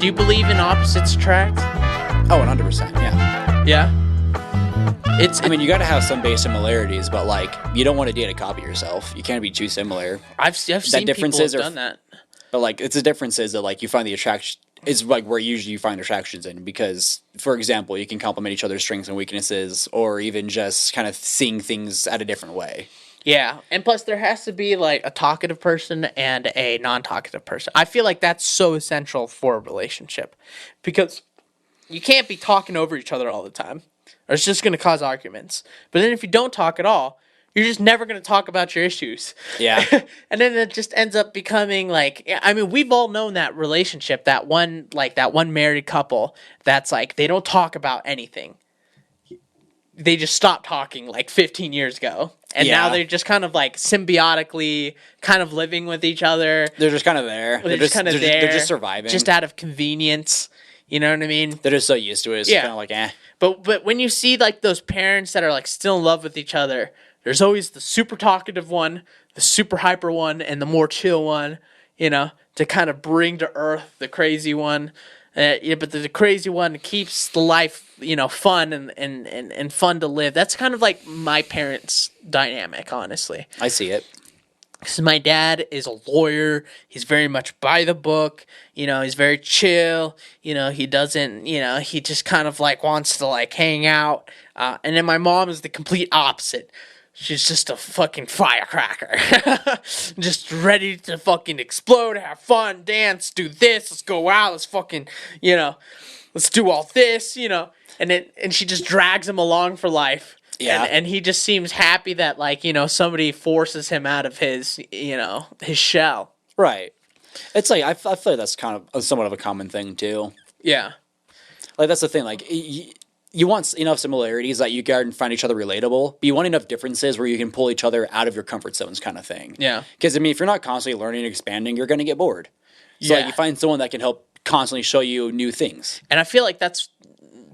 Do you believe in opposites attract? Oh, 100%, yeah. Yeah. I mean, you got to have some base similarities, but like, you don't want to date a copy of yourself. You can't be too similar. I've seen people have done that. But like, it's the differences that like you find the attraction is like where usually you find attractions in, because, for example, you can complement each other's strengths and weaknesses, or even just kind of seeing things at a different way. Yeah, and plus there has to be like a talkative person and a non-talkative person. I feel like that's so essential for a relationship, because you can't be talking over each other all the time, or it's just going to cause arguments. But then if you don't talk at all, you're just never going to talk about your issues. Yeah. And then it just ends up becoming like, I mean, we've all known that relationship, that one married couple that's like, they don't talk about anything. They just stopped talking like 15 years ago. And now they're just kind of like symbiotically kind of living with each other. They're just kind of there. They're just kind of there. They're just surviving. Just out of convenience. You know what I mean? They're just so used to it. It's kind of like, eh. But when you see like those parents that are like still in love with each other, there's always the super talkative one, the super hyper one, and the more chill one, you know, to kind of bring to earth the crazy one. But the crazy one keeps the life, you know, fun and fun to live. That's kind of like my parents' dynamic, honestly. I see it. Because my dad is a lawyer. He's very much by the book. You know, he's very chill. You know, he doesn't, you know, he just kind of like wants to like hang out. And then my mom is the complete opposite. She's just a fucking firecracker. Just ready to fucking explode, have fun, dance, do this, let's go out, let's fucking, you know, let's do all this, you know. And she just drags him along for life. Yeah. And he just seems happy that, like, you know, somebody forces him out of his, you know, his shell. Right. It's like, I feel like that's kind of somewhat of a common thing, too. Yeah. Like, that's the thing, like, you want enough similarities that you can find each other relatable, but you want enough differences where you can pull each other out of your comfort zones, kind of thing. Yeah. Because, I mean, if you're not constantly learning and expanding, you're going to get bored. So, like, you find someone that can help constantly show you new things. And I feel like that's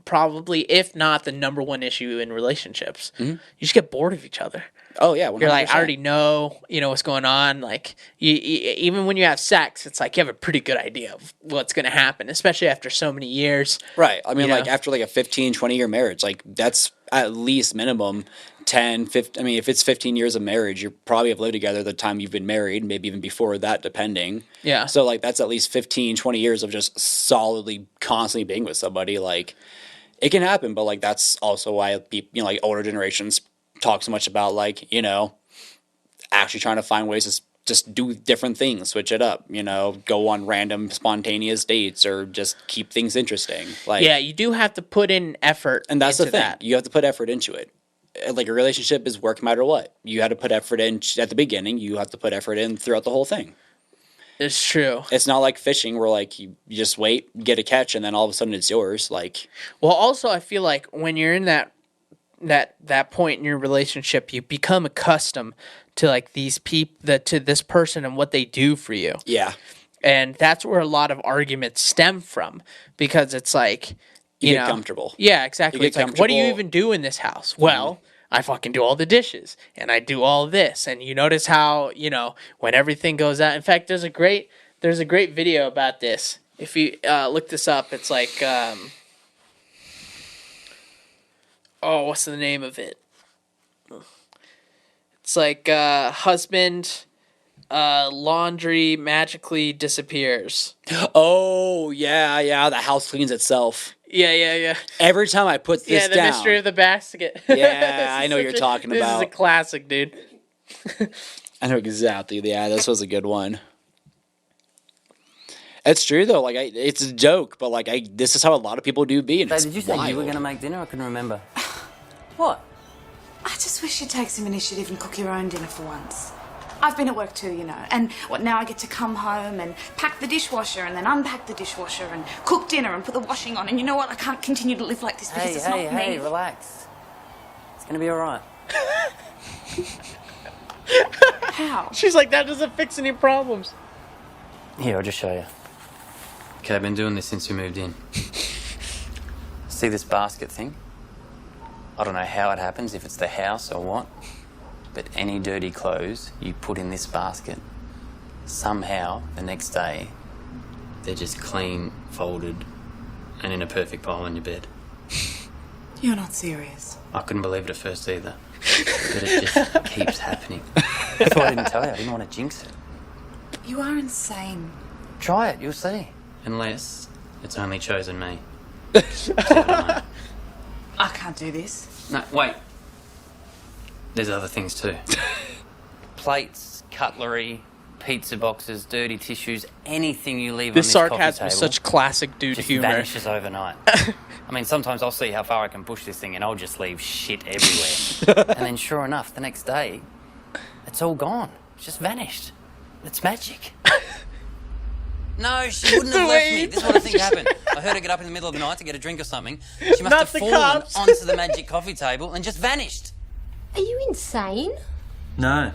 probably, if not the number one issue in relationships. Mm-hmm. You just get bored of each other. Oh, yeah, 100%. You're like, I already know, you know, what's going on. Like, you, even when you have sex, it's like you have a pretty good idea of what's going to happen, especially after so many years. Right. I mean, like, after, like, a 15, 20-year marriage, like, that's at least minimum 10, 15. I mean, if it's 15 years of marriage, you probably have lived together the time you've been married, maybe even before that, depending. Yeah. So, like, that's at least 15, 20 years of just solidly, constantly being with somebody. Like, it can happen, but, like, that's also why people, you know, like, older generations talk so much about, like, you know, actually trying to find ways to just do different things, switch it up, you know, go on random spontaneous dates, or just keep things interesting. Like, yeah, you do have to put in effort, and that's the thing. You have to put effort into it. Like, a relationship is work no matter what. You had to put effort in at the beginning. You have to put effort in throughout the whole thing. It's true. It's not like fishing where, like, you just wait, get a catch, and then all of a sudden it's yours. Like, well, also I feel like when you're in that point in your relationship, you become accustomed to, like, these people, to this person and what they do for you. Yeah. And that's where a lot of arguments stem from, because it's like, you get know, comfortable. Yeah, exactly. It's like, what do you even do in this house? Well, I fucking do all the dishes, and I do all this, and you notice how, you know, when everything goes out. In fact, there's a great video about this. If you look this up, it's like, what's the name of it? It's like, husband, laundry magically disappears. Oh, yeah, the house cleans itself. Yeah. Every time I put this down. Yeah, the mystery of the basket. Yeah, I know what you're talking about. This is a classic, dude. I know exactly. Yeah, this was a good one. It's true, though. Like, it's a joke, but, like, this is how a lot of people do be. And Did you say you were going to make dinner? I couldn't remember. What? I just wish you'd take some initiative and cook your own dinner for once. I've been at work too, you know, and now I get to come home and pack the dishwasher and then unpack the dishwasher and cook dinner and put the washing on, and you know what? I can't continue to live like this because it's not me. Hey, relax. It's going to be all right. How? She's like, that doesn't fix any problems. Here, I'll just show you. Okay, I've been doing this since we moved in. See this basket thing? I don't know how it happens, if it's the house or what, but any dirty clothes you put in this basket, somehow the next day They're just clean, folded, and in a perfect pile on your bed. You're not serious. I couldn't believe it at first either. But it just keeps happening. That's why I didn't tell you. I didn't want to jinx it. You are insane. Try it, you'll see. Unless it's only chosen me. See what I mean? I can't do this. No, wait. There's other things too. Plates, cutlery, pizza boxes, dirty tissues, anything you leave This on this coffee sarcasm table is such classic dude just humor. vanishes overnight. I mean, sometimes I'll see how far I can push this thing and I'll just leave shit everywhere. And then sure enough, the next day, it's all gone. It's just vanished. It's magic. No, she wouldn't have left me. This is what I think happened. I heard her get up in the middle of the night to get a drink or something. She must Not have the fallen cops. onto the magic coffee table and just vanished. Are you insane? No,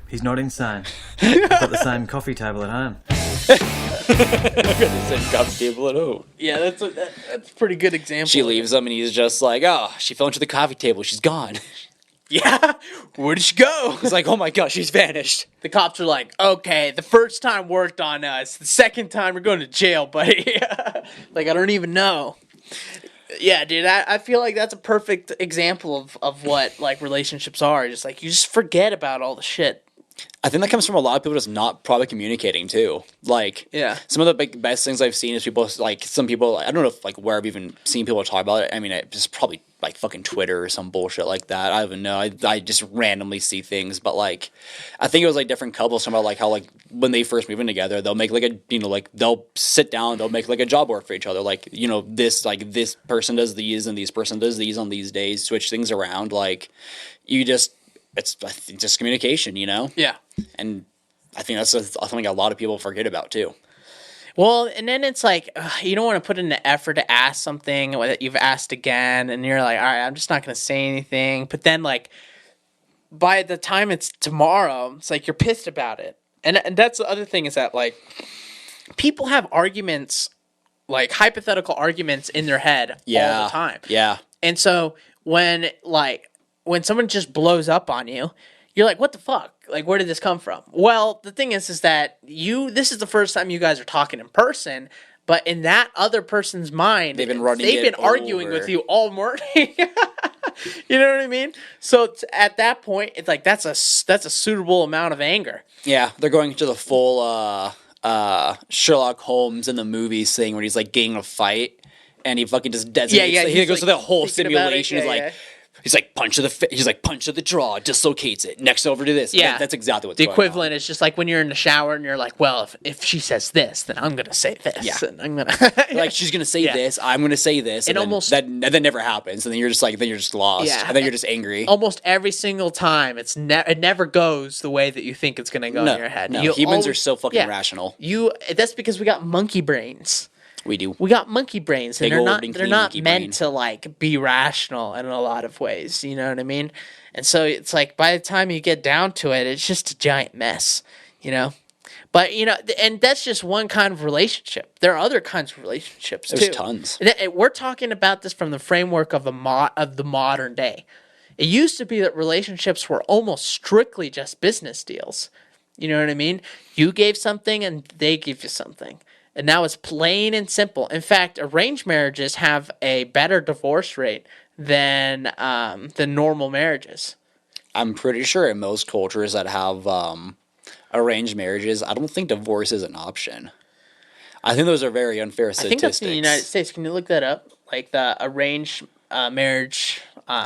he's not insane. We've got the same coffee table at home. The same coffee table at home. Yeah, that's a pretty good example. She leaves him, and he's just like, "Oh, she fell into the coffee table. She's gone." Yeah, where did she go? He's like, "Oh my gosh, she's vanished." The cops are like, okay, the first time worked on us. The second time we're going to jail, buddy. Like, I don't even know. Yeah, dude, I feel like that's a perfect example of what, like, relationships are. Just, like, you just forget about all the shit. I think that comes from a lot of people just not probably communicating too. Like, Yeah. some of the best things I've seen is people, like, some people, I don't know if, like, where I've even seen people talk about it. I mean, it's probably, like, fucking Twitter or some bullshit like that. I don't even know. I just randomly see things. But, like, I think it was, like, different couples talking about, like, how, like, when they first move in together, they'll make, like, a, you know, like, they'll sit down, they'll make, like, a job work for each other. Like, you know, this person does these and this person does these on these days, switch things around. Like, you just, it's just communication, you know? Yeah. And I think that's something a lot of people forget about too. Well, and then it's like, you don't want to put in the effort to ask something that you've asked again, and you're like, all right, I'm just not going to say anything. But then, like, by the time it's tomorrow, it's like you're pissed about it. And that's the other thing is that, like, people have arguments, like, hypothetical arguments in their head all the time. Yeah. And so when someone just blows up on you, you're like, what the fuck? Like, where did this come from? Well, the thing is that this is the first time you guys are talking in person, but in that other person's mind, They've been arguing with you all morning. You know what I mean? So at that point, it's like, that's a suitable amount of anger. Yeah, they're going to the full Sherlock Holmes in the movies thing where he's like getting a fight and he fucking just designates. Yeah, he goes like, to the whole thinking about it. simulation. Yeah. He's like punch to the jaw, dislocates it. Next over to this. Yeah, that's exactly what's the going equivalent on. is just like when you're in the shower and you're like, well, if she says this, then I'm gonna say this. Yeah. And I'm gonna Like she's gonna say Yeah. this, I'm gonna say this, and that never happens. And then you're just like, then you're just lost, Yeah. and then you're just angry. Almost every single time, it never goes the way that you think it's gonna go in your head. No, humans are so fucking rational. That's because we got monkey brains. We do. We got monkey brains, and Big they're old not and they're clean not monkey meant brain. to like be rational in a lot of ways. You know what I mean? And so it's like by the time you get down to it, it's just a giant mess. You know. But, you know, and that's just one kind of relationship. There are other kinds of relationships, too. There's tons. And we're talking about this from the framework of the modern day. It used to be that relationships were almost strictly just business deals. You know what I mean? You gave something and they give you something. And now it's plain and simple. In fact, arranged marriages have a better divorce rate than normal marriages. I'm pretty sure in most cultures that have arranged marriages, I don't think divorce is an option. I think those are very unfair statistics. I think that's in the United States. Can you look that up? Like the arranged marriage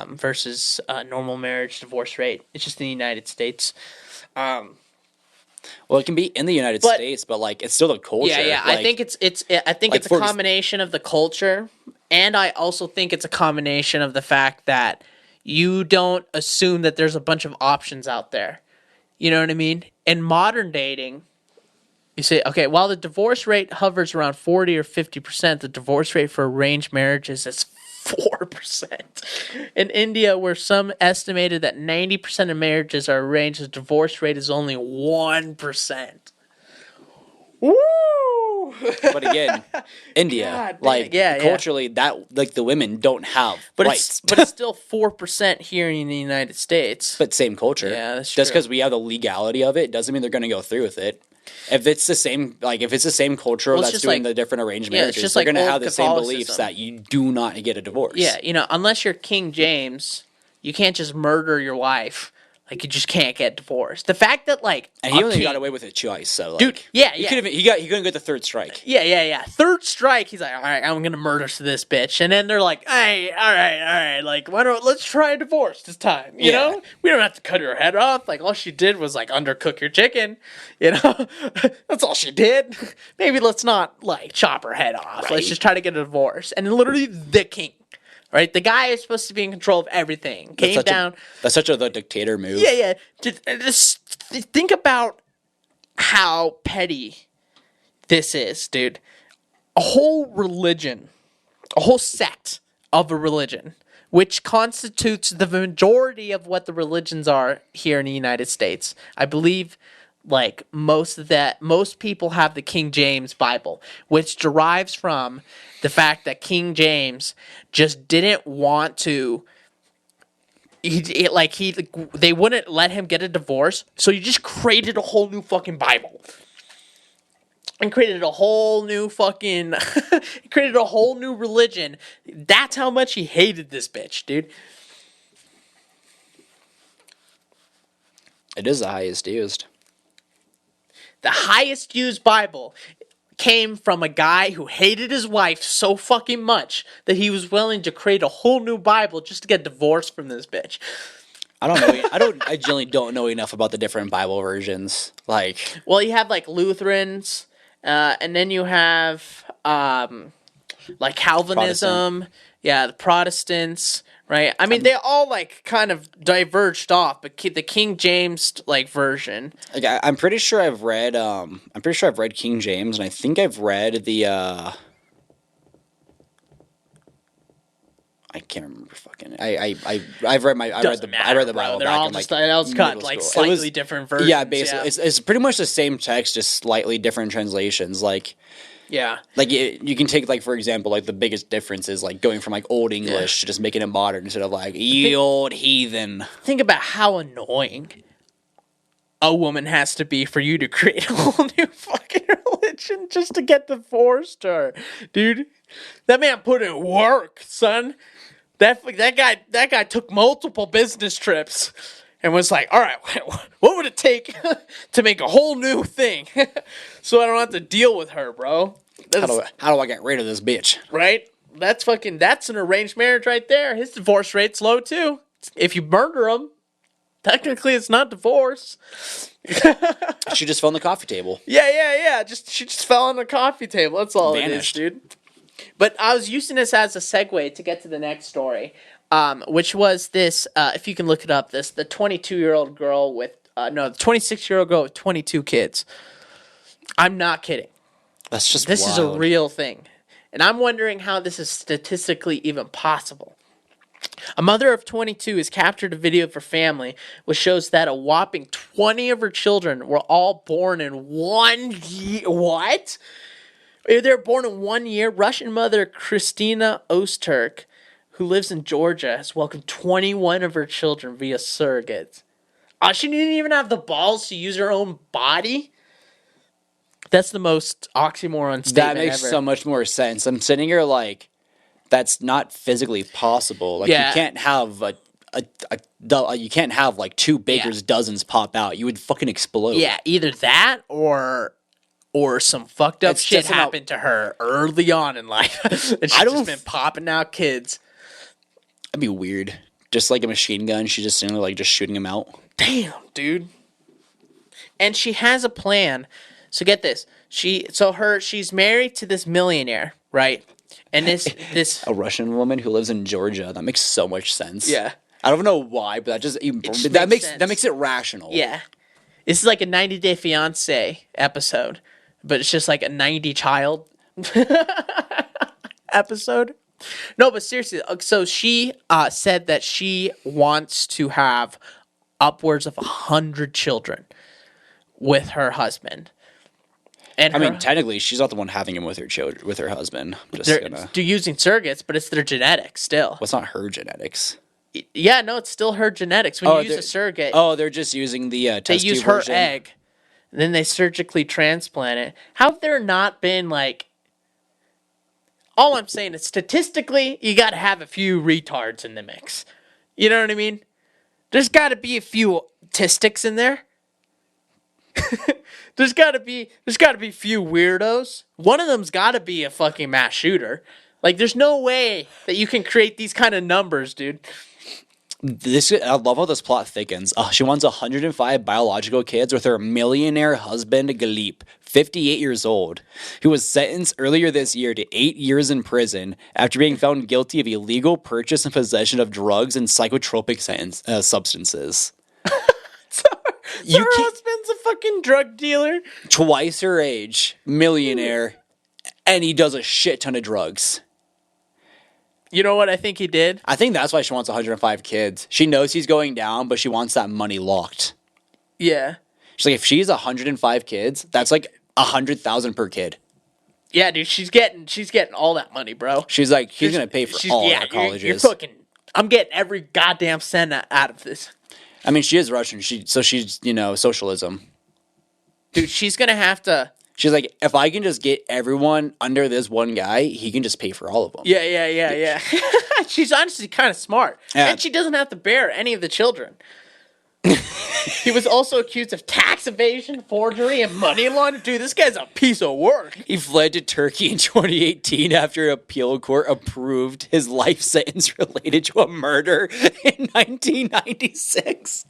versus normal marriage divorce rate. It's just in the United States. Well, it can be in the United States, but like it's still the culture. Yeah. Like, I think it's a combination of the culture, and I also think it's a combination of the fact that you don't assume that there's a bunch of options out there. You know what I mean? In modern dating, you say, okay, while the divorce rate hovers around 40 or 50%, the divorce rate for arranged marriages is 4%. In India, where some estimated that 90% of marriages are arranged, the divorce rate is only 1%. Woo! But again, India, culturally, that like the women don't have rights. But it's still 4% here in the United States. But same culture. Yeah, that's Just true. because we have the legality of it doesn't mean they're going to go through with it. If it's the same, culture Well, it's that's just doing like- the different arranged yeah, it's marriages, just they're like going to old have the same beliefs Catholicism. that you do not get a divorce. Yeah, unless you're King James, you can't just murder your wife. Like, you just can't get divorced. The fact that, like, And he a only king- got away with it twice, so like, Dude, yeah. he couldn't get the third strike. Yeah. Third strike, he's like, all right, I'm gonna murder this bitch, and then they're like, hey, all right, like, let's try a divorce this time, you know? We don't have to cut her head off. Like, all she did was like undercook your chicken, you know? That's all she did. Maybe let's not like chop her head off. Right. Let's just try to get a divorce. And literally, the king, right? The guy is supposed to be in control of everything. Came down. That's such a dictator move. Yeah. Just think about how petty this is, dude. A whole religion, a whole sect of a religion, which constitutes the majority of what the religions are here in the United States. I believe, like, most people have the King James Bible, which derives from the fact that King James just didn't want to. They wouldn't let him get a divorce, so he just created a whole new fucking Bible. And created a whole new fucking... created a whole new religion. That's how much he hated this bitch, dude. It is the highest used. The highest used Bible came from a guy who hated his wife so fucking much that he was willing to create a whole new Bible just to get divorced from this bitch. I don't know. I generally don't know enough about the different Bible versions. Like, well, you have like Lutherans, and then you have like Calvinism. Protestant. Yeah, the Protestants. Right, I mean they all like kind of diverged off, but the King James like version. Like I'm pretty sure I've read King James, and I think I've read the. I can't remember fucking. I've read my. I read the Bible. They're back all in, just like, all cut like school. slightly different versions. Yeah, basically, it's pretty much the same text, just slightly different translations. Like. Yeah. Like, you can take, like, for example, like, the biggest difference is, like, going from, like, Old English to just making it modern instead of, like, ye old heathen. Think about how annoying a woman has to be for you to create a whole new fucking religion just to get divorced her. Dude, that man put in work, son. That guy took multiple business trips and was like, all right, what would it take to make a whole new thing so I don't have to deal with her, bro? How do I get rid of this bitch? Right? That's an arranged marriage right there. His divorce rate's low, too. If you murder him, technically it's not divorce. She just fell on the coffee table. Yeah. She just fell on the coffee table. That's all Vanished. it is, dude. But I was using this as a segue to get to the next story. Which was this, if you can look it up, the 22-year-old girl with, the 26-year-old girl with 22 kids. I'm not kidding. That's just This wild. is a real thing. And I'm wondering how this is statistically even possible. A mother of 22 has captured a video of her family, which shows that a whopping 20 of her children were all born in 1 year. What? They're born in 1 year. Russian mother Kristina Osterk, who lives in Georgia, has welcomed 21 of her children via surrogates. She didn't even have the balls to use her own body? That's the most oxymoron statement That makes ever. so much more sense. I'm sitting here like, that's not physically possible. Like, Yeah. you can't have you can't have like two baker's dozens pop out. You would fucking explode. Yeah, either that or some fucked up It's shit just about- happened to her early on in life. And she's just been popping out kids. That'd be weird. Just like a machine gun, she's just sitting there like just shooting them out. Damn, dude. And she has a plan. So get this. She's married to this millionaire, right? And this A Russian woman who lives in Georgia. That makes so much sense. Yeah. I don't know why, but just that makes makes it rational. Yeah. This is like a 90 Day Fiancé episode, but it's just like a 90 child episode. No, but seriously, so she said that she wants to have upwards of 100 children with her husband. And I mean, technically, she's not the one having him with her children, with her husband. they're using surrogates, but it's their genetics still. Well, it's not her genetics. Yeah, no, it's still her genetics. When you use a surrogate, they're just using the test they use tube her version. egg. and then they surgically transplant it. How have there not been, like... All I'm saying is, statistically, you gotta have a few retards in the mix. You know what I mean? There's gotta be a few autistics in there. there's gotta be few weirdos. One of them's gotta be a fucking mass shooter. Like, there's no way that you can create these kind of numbers, dude. I love how this plot thickens. She wants 105 biological kids with her millionaire husband, Galip, 58 years old, who was sentenced earlier this year to 8 years in prison after being found guilty of illegal purchase and possession of drugs and psychotropic substances. Her husband's a fucking drug dealer. Twice her age, millionaire, and he does a shit ton of drugs. You know what I think he did? I think that's why she wants 105 kids. She knows he's going down, but she wants that money locked. Yeah. She's like, if she's 105 kids, that's like 100,000 per kid. Yeah, dude, she's getting all that money, bro. She's like, he's gonna pay for all our colleges. You're fucking. I'm getting every goddamn cent out of this. I mean, she is Russian. So she's socialism. Dude, she's gonna have to. She's like, if I can just get everyone under this one guy, he can just pay for all of them. Yeah. She's honestly kind of smart. Yeah. And she doesn't have to bear any of the children. He was also accused of tax evasion, forgery, and money laundering. Dude, this guy's a piece of work. He fled to Turkey in 2018 after an appeal court approved his life sentence related to a murder in 1996.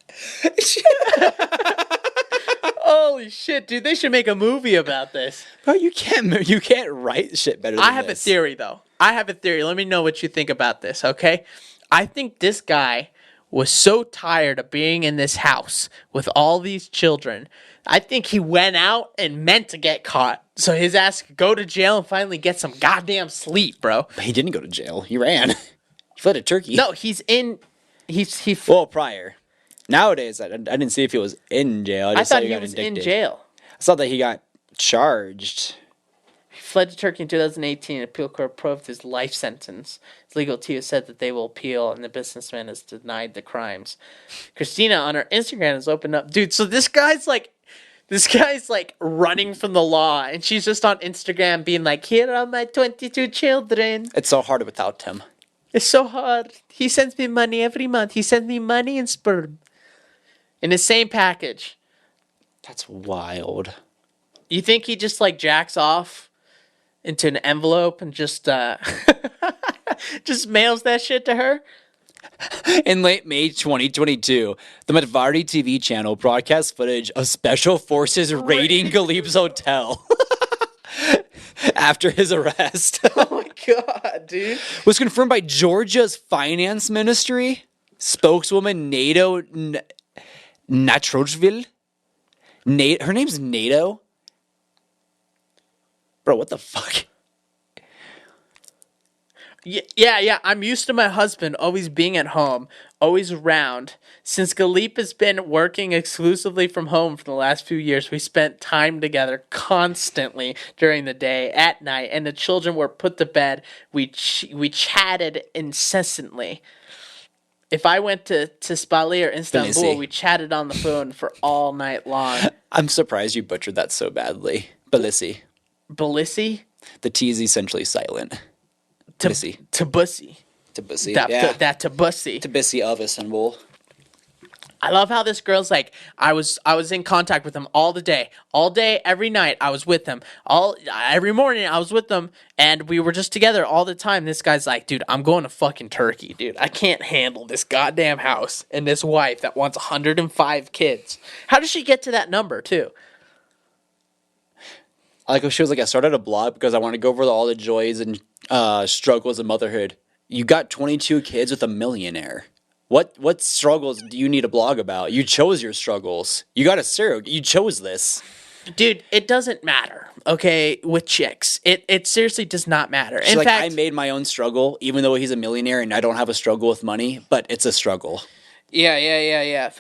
Holy shit, dude! They should make a movie about this. Bro, you can't write shit better than this. I have a theory, though. Let me know what you think about this, okay? I think this guy was so tired of being in this house with all these children. I think he went out and meant to get caught, so his ass could go to jail and finally get some goddamn sleep, bro. But he didn't go to jail. He ran. He fled to Turkey. No, he's in. Well, prior. Nowadays, I didn't see if he was in jail. I thought he was in jail. I saw that he got charged. He fled to Turkey in 2018. Appeal court approved his life sentence. His legal team said that they will appeal, and the businessman has denied the crimes. Christina on her Instagram has opened up. Dude, so this guy's like running from the law, and she's just on Instagram being like, here are my 22 children. It's so hard without him. It's so hard. He sends me money every month. He sends me money and sperm. In the same package. That's wild. You think he just like jacks off into an envelope and just just mails that shit to her? In late May 2022, the Matvardi TV channel broadcast footage of special forces raiding Galip's hotel after his arrest. Oh my god, dude. Was confirmed by Georgia's finance ministry, spokeswoman NATO Natrojvil. Her name's NATO? Bro, what the fuck? Yeah. I'm used to my husband always being at home, always around. Since Galip has been working exclusively from home for the last few years, we spent time together constantly during the day, at night, and the children were put to bed. We chatted incessantly. If I went to Spali or Istanbul, we chatted on the phone for all night long. I'm surprised you butchered that so badly. Tbilisi. Tbilisi? The T is essentially silent. Tbilisi. Tbilisi. That Tbilisi. Tbilisi of Istanbul. I love how this girl's like, I was in contact with him all day, every night. I was with him every morning. I was with him, and we were just together all the time. This guy's like, dude, I'm going to fucking Turkey, dude. I can't handle this goddamn house and this wife that wants 105 kids. How does she get to that number too? Like she was like, I started a blog because I want to go over all the joys and struggles of motherhood. You got 22 kids with a millionaire. What struggles do you need a blog about? You chose your struggles. You got a surrogate. You chose this. Dude, it doesn't matter, okay, with chicks. It seriously does not matter. In fact, I made my own struggle, even though he's a millionaire and I don't have a struggle with money, but it's a struggle. Yeah.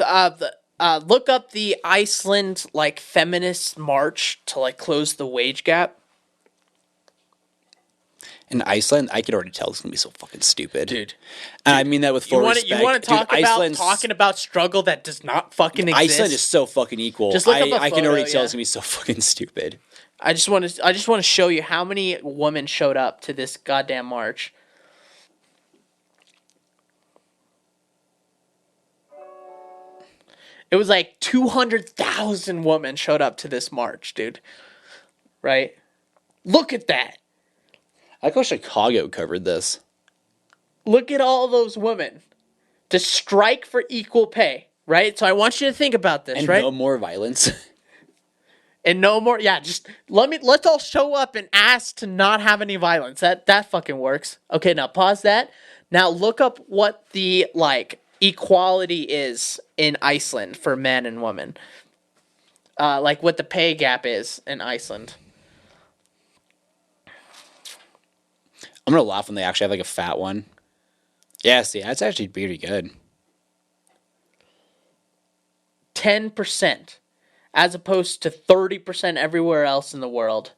Look up the Iceland, like, feminist march to, like, close the wage gap. In Iceland, I can already tell it's gonna be so fucking stupid, dude. And I mean that with full respect. You want to talk dude, about talking about struggle that does not fucking exist? Iceland is so fucking equal. Just look up a I can photo, already tell it's gonna be so fucking stupid. I just want to show you how many women showed up to this goddamn march. It was like 200,000 women showed up to this march, dude. Right? Look at that. I like how Chicago covered this. Look at all those women to strike for equal pay, right? So I want you to think about this, And right? no more violence. And no more, yeah, just let's all show up and ask to not have any violence. That fucking works. Okay, now pause that. Now look up what the, like, equality is in Iceland for men and women. Like what the pay gap is in Iceland. I'm gonna laugh when they actually have like a fat one. Yeah, see, that's actually pretty good. 10%, as opposed to 30% everywhere else in the world.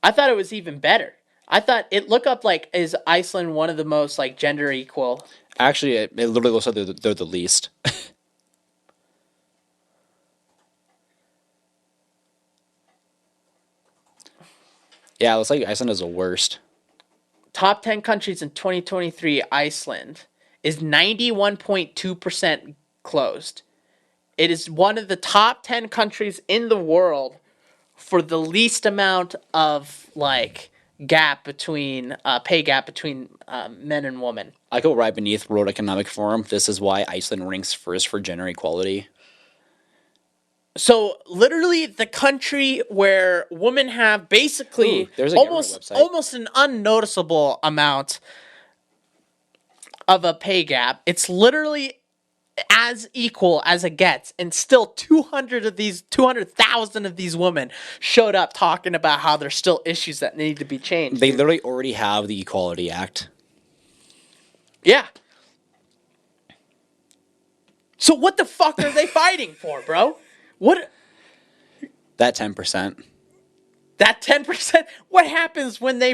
I thought it was even better. I thought look up, like, is Iceland one of the most, like, gender equal? Actually, it literally looks like they're the least. Yeah, it looks like Iceland is the worst. Top 10 countries in 2023, Iceland is 91.2% closed. It is one of the top 10 countries in the world for the least amount of, like, gap between pay gap between men and women. I go right beneath World Economic Forum. This is why Iceland ranks first for gender equality. So literally, the country where women have basically almost an unnoticeable amount of a pay gap. It's literally as equal as it gets, and still 200,000 of these women showed up talking about how there's still issues that need to be changed. They literally already have the Equality Act. Yeah. So what the fuck are they fighting for, bro? What? That 10%. That 10%? What happens when they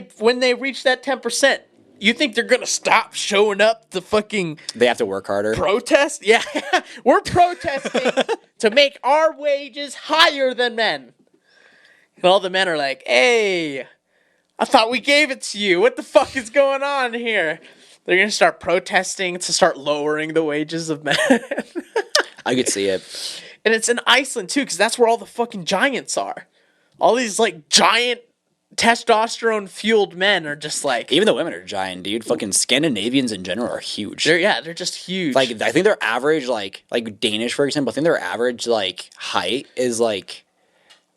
reach that 10%? You think they're gonna stop showing up to fucking... They have to work harder. Protest? Yeah. We're protesting to make our wages higher than men. And all the men are like, hey, I thought we gave it to you. What the fuck is going on here? They're gonna start protesting to start lowering the wages of men. I could see it. And it's in Iceland, too, because that's where all the fucking giants are. All these, like, giant testosterone-fueled men are just, like... Even the women are giant, dude. Fucking Scandinavians in general are huge. They're just huge. Like, I think their average, like Danish, for example, I think their average, like, height is, like,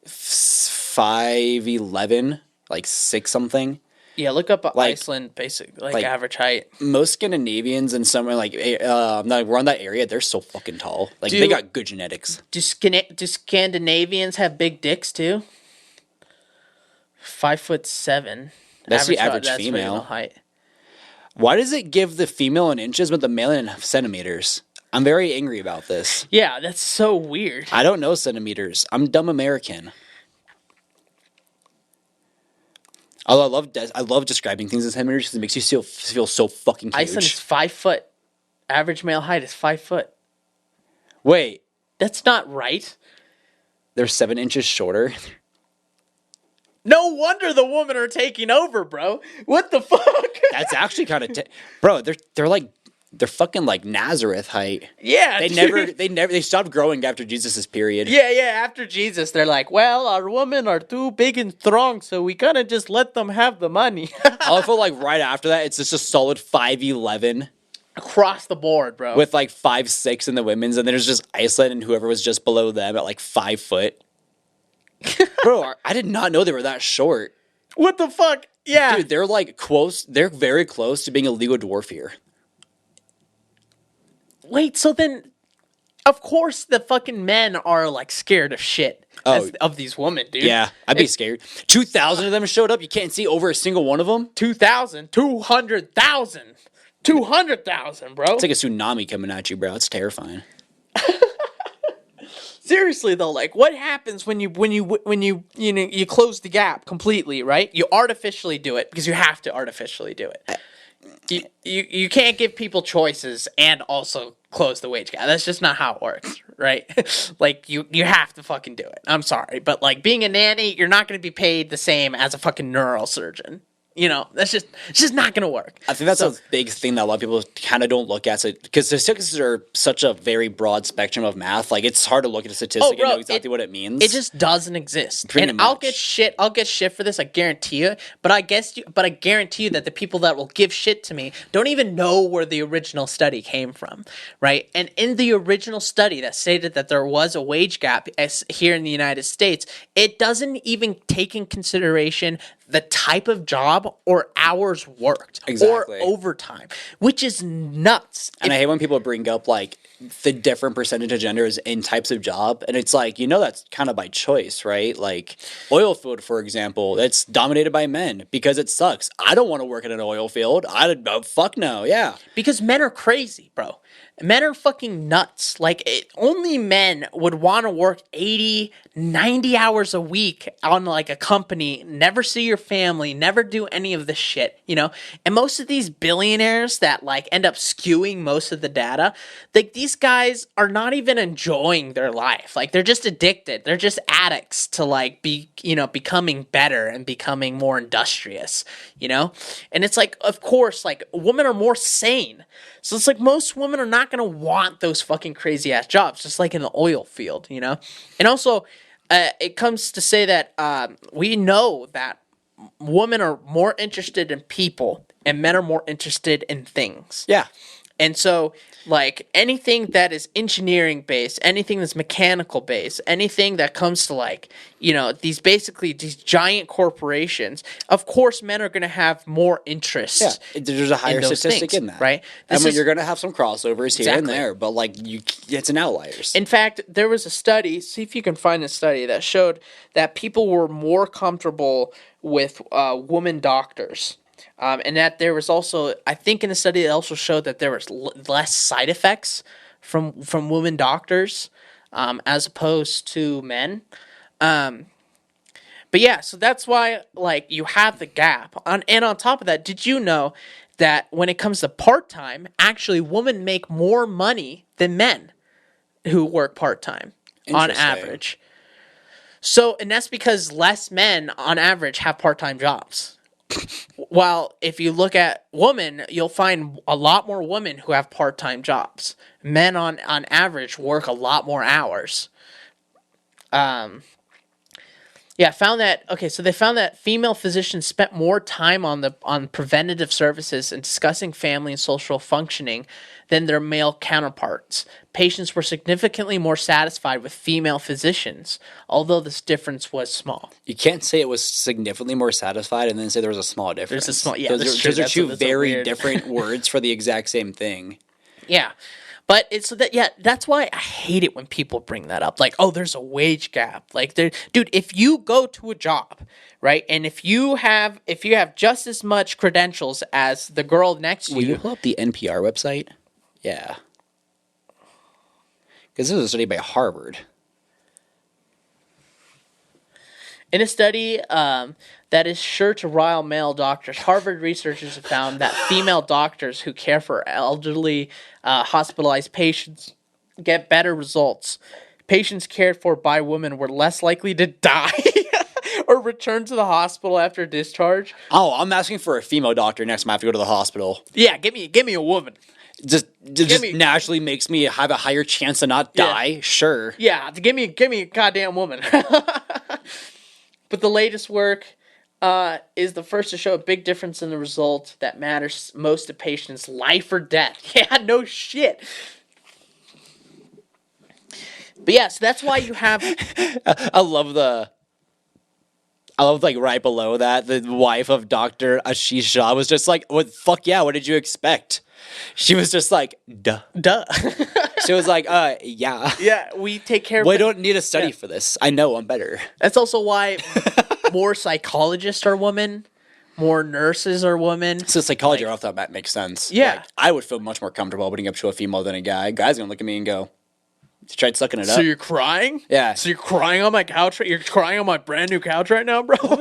5'11", like, 6-something. Yeah, look up Iceland, basic, like average height. Most Scandinavians and somewhere like around that area, they're so fucking tall. Like they got good genetics. Do Scandinavians have big dicks too? 5'7". That's the average female height. Why does it give the female in inches but the male in centimeters? I'm very angry about this. Yeah, that's so weird. I don't know centimeters. I'm dumb American. Although I love describing things in centimeters because it makes you feel so fucking huge. Iceland is 5 foot. Average male height is 5 foot. Wait. That's not right. They're 7 inches shorter. No wonder the women are taking over, bro. What the fuck? That's actually kind of... Bro, they're fucking like Nazareth height. Yeah, they stopped growing after Jesus' period. Yeah, after Jesus, they're like, well, our women are too big and strong, so we gotta just let them have the money. I feel like right after that, it's just a solid 5'11". Across the board, bro. With like 5'6" in the women's, and then there's just Iceland and whoever was just below them at like 5 foot. Bro, I did not know they were that short. What the fuck? Yeah. Dude, they're like close, they're very close to being a legal dwarf here. Wait, so then, of course the fuking men are, like, scared of shit of these women, dude. Yeah, I'd be scared. 2,000 of them showed up. You can't see over a single one of them. 2,000? 200,000. 200,000, bro. It's like a tsunami coming at you, bro. It's terrifying. seriously though, like what happens when you close the gap completely, right? You artificially do it because you have to artificially do it. You can't give people choices and also close the wage gap. That's just not how it works, right? Like you have to fucking do it. I'm sorry, but like being a nanny, you're not going to be paid the same as a fucking neurosurgeon. You know, it's just not going to work. I think that's a big thing that a lot of people kind of don't look at, because the statistics are such a very broad spectrum of math. Like, it's hard to look at a statistic and know exactly what it means. It just doesn't exist. Pretty much. I'll get shit for this, I guarantee you. But I guarantee you that the people that will give shit to me don't even know where the original study came from, right? And in the original study that stated that there was a wage gap here in the United States, it doesn't even take in consideration the type of job or hours worked or overtime, which is nuts. And I hate when people bring up like the different percentage of genders in types of job, and it's like, that's kind of by choice, right? Like oil field, for example, that's dominated by men because it sucks. I don't want to work in an oil field. Fuck no, yeah. Because men are crazy, bro. Men are fucking nuts. Like, only men would want to work 80, 90 hours a week on, like, a company, never see your family, never do any of this shit, And most of these billionaires that, like, end up skewing most of the data, like, these guys are not even enjoying their life. Like, they're just addicted. They're just addicts to, like, becoming better and becoming more industrious, And it's like, of course, like, women are more sane. So it's like most women are not going to want those fucking crazy ass jobs, just like in the oil field, And also, it comes to say that we know that women are more interested in people and men are more interested in things. Yeah. And so, like, anything that is engineering based, anything that's mechanical based, anything that comes to, like, these giant corporations, of course, men are going to have more interest. Yeah, there's a higher statistic things, in that. Right? You're going to have some crossovers here and there, but, like, it's an outliers. In fact, there was a study, see if you can find a study, that showed that people were more comfortable with women doctors. And that there was also, I think in the study, it also showed that there was less side effects from women doctors as opposed to men. But yeah, so that's why, like, you have the gap. And on top of that, did you know that when it comes to part-time, actually women make more money than men who work part-time on average? So, and that's because less men on average have part-time jobs. While if you look at women, you'll find a lot more women who have part-time jobs. Men on average work a lot more hours. They found that female physicians spent more time on preventative services and discussing family and social functioning than their male counterparts. Patients were significantly more satisfied with female physicians, although this difference was small. You can't say it was significantly more satisfied and then say there was a small difference. There's a small, yeah, those are two very different words for the exact same thing. Yeah. But that's why I hate it when people bring that up. Like, oh, there's a wage gap. Like, dude, if you go to a job, right, and if you have just as much credentials as the girl next to you. Will you pull up the NPR website? Yeah. Because this was a study by Harvard. In a study that is sure to rile male doctors, Harvard researchers have found that female doctors who care for elderly hospitalized patients get better results. Patients cared for by women were less likely to die or return to the hospital after discharge. Oh, I'm asking for a female doctor next time I have to go to the hospital. Yeah, give me a woman. Just naturally makes me have a higher chance to not die. Yeah. Sure. Yeah, give me a goddamn woman. But the latest work is the first to show a big difference in the result that matters most to patients' life or death. Yeah, no shit. But yeah, so that's why you have. I love like right below that, the wife of Dr. Ashish Shah was just like, "What? Fuck yeah! What did you expect?" She was just like, "Duh." She was like, yeah. Yeah, we take care of We don't need a study for this. I know I'm better. That's also why more psychologists are women, more nurses are women. So psychology off that makes sense. Yeah. Like, I would feel much more comfortable opening up to a female than a guy. A guy's going to look at me and go, tried sucking it up. So you're crying? Yeah. So you're crying on my couch? You're crying on my brand new couch right now, bro? What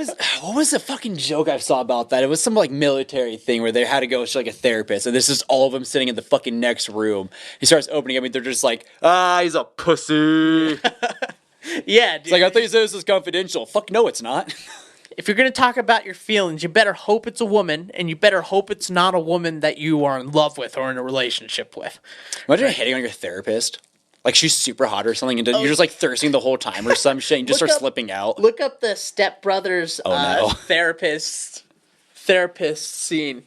was the fucking joke I saw about that? It was some like military thing where they had to go to like a therapist, and this is all of them sitting in the fucking next room. He starts opening. I mean, they're just like, he's a pussy. Yeah, dude. It's like, I thought you said this was confidential. Fuck no, it's not. If you're going to talk about your feelings, you better hope it's a woman, and you better hope it's not a woman that you are in love with or in a relationship with. Imagine hitting on your therapist. Like she's super hot or something, and you're just like thirsting the whole time or some shit, and you just start slipping out. Look up the Step Brothers therapist scene.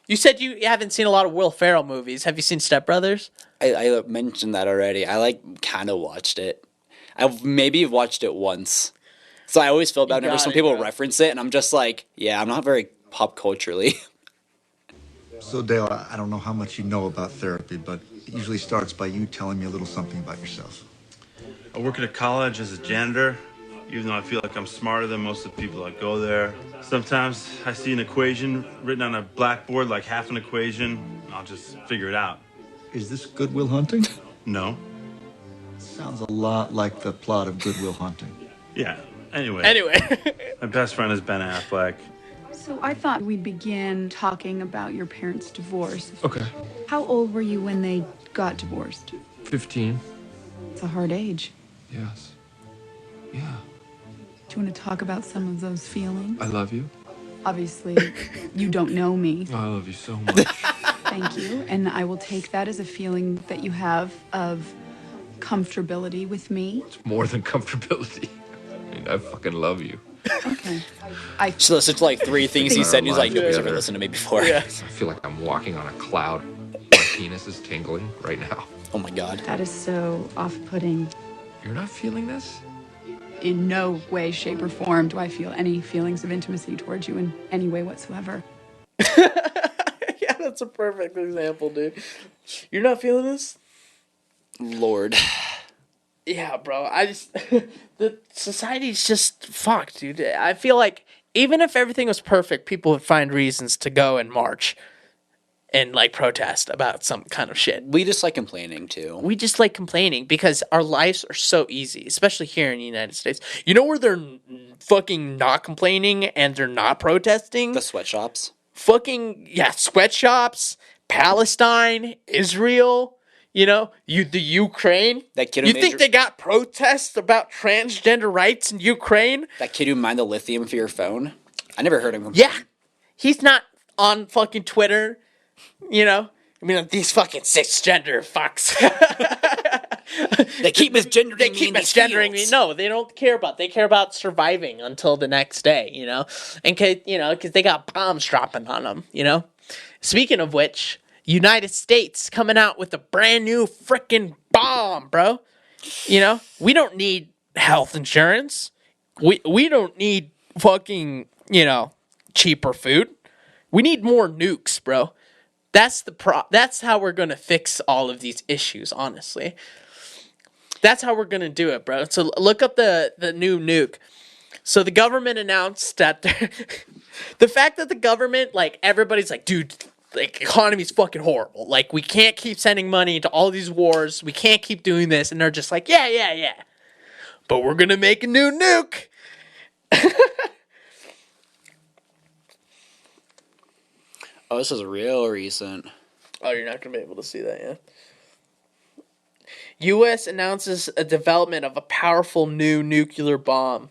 You said you haven't seen a lot of Will Ferrell movies. Have you seen Step Brothers? I mentioned that already. I like kind of watched it. I've maybe watched it once. So I always feel bad whenever some people reference it, and I'm just like, yeah, I'm not very pop culturally. So, Dale, I don't know how much you know about therapy, but it usually starts by you telling me a little something about yourself. I work at a college as a janitor, even though I feel like I'm smarter than most of the people that go there. Sometimes I see an equation written on a blackboard, like half an equation, and I'll just figure it out. Is this Good Will Hunting? No. Sounds a lot like the plot of Good Will Hunting. Yeah, anyway. My best friend is Ben Affleck. So I thought we'd begin talking about your parents' divorce. Okay. How old were you when they got divorced? 15. It's a hard age. Yes. Yeah. Do you want to talk about some of those feelings? I love you. Obviously, you don't know me. Oh, I love you so much. Thank you. And I will take that as a feeling that you have of comfortability with me. It's more than comfortability. I mean, I fucking love you. Okay. She listened to like 3 things he said, and he's like, nobody's ever listened to me before. Yeah. I feel like I'm walking on a cloud. My penis is tingling right now. Oh my god. That is so off-putting. You're not feeling this? In no way, shape, or form do I feel any feelings of intimacy towards you in any way whatsoever. Yeah, that's a perfect example, dude. You're not feeling this? Lord. Yeah, bro. The society's just fucked, dude. I feel like even if everything was perfect, people would find reasons to go and march and like protest about some kind of shit. We just like complaining too. We just like complaining because our lives are so easy, especially here in the United States. You know where they're fucking not complaining and they're not protesting? The sweatshops. Fucking, yeah, sweatshops, Palestine, Israel, you know, the Ukraine. That kid you think they got protests about transgender rights in Ukraine? That kid who mined the lithium for your phone? I never heard him complain. Yeah. He's not on fucking Twitter, you know? I mean, these fucking cisgender fucks. They keep misgendering me. No, they don't care about. They care about surviving until the next day, you know? And, you know, because they got bombs dropping on them, you know? Speaking of which, United States coming out with a brand new freaking bomb, bro. You know? We don't need health insurance. We don't need fucking, you know, cheaper food. We need more nukes, bro. That's how we're going to fix all of these issues, honestly. That's how we're going to do it, bro. So look up the new nuke. So the government announced that the fact that the government, like, everybody's like, dude, like, economy's fucking horrible. Like, we can't keep sending money to all these wars. We can't keep doing this. And they're just like, yeah. But we're going to make a new nuke. Oh, this is real recent. Oh, you're not going to be able to see that yet. U.S. announces a development of a powerful new nuclear bomb.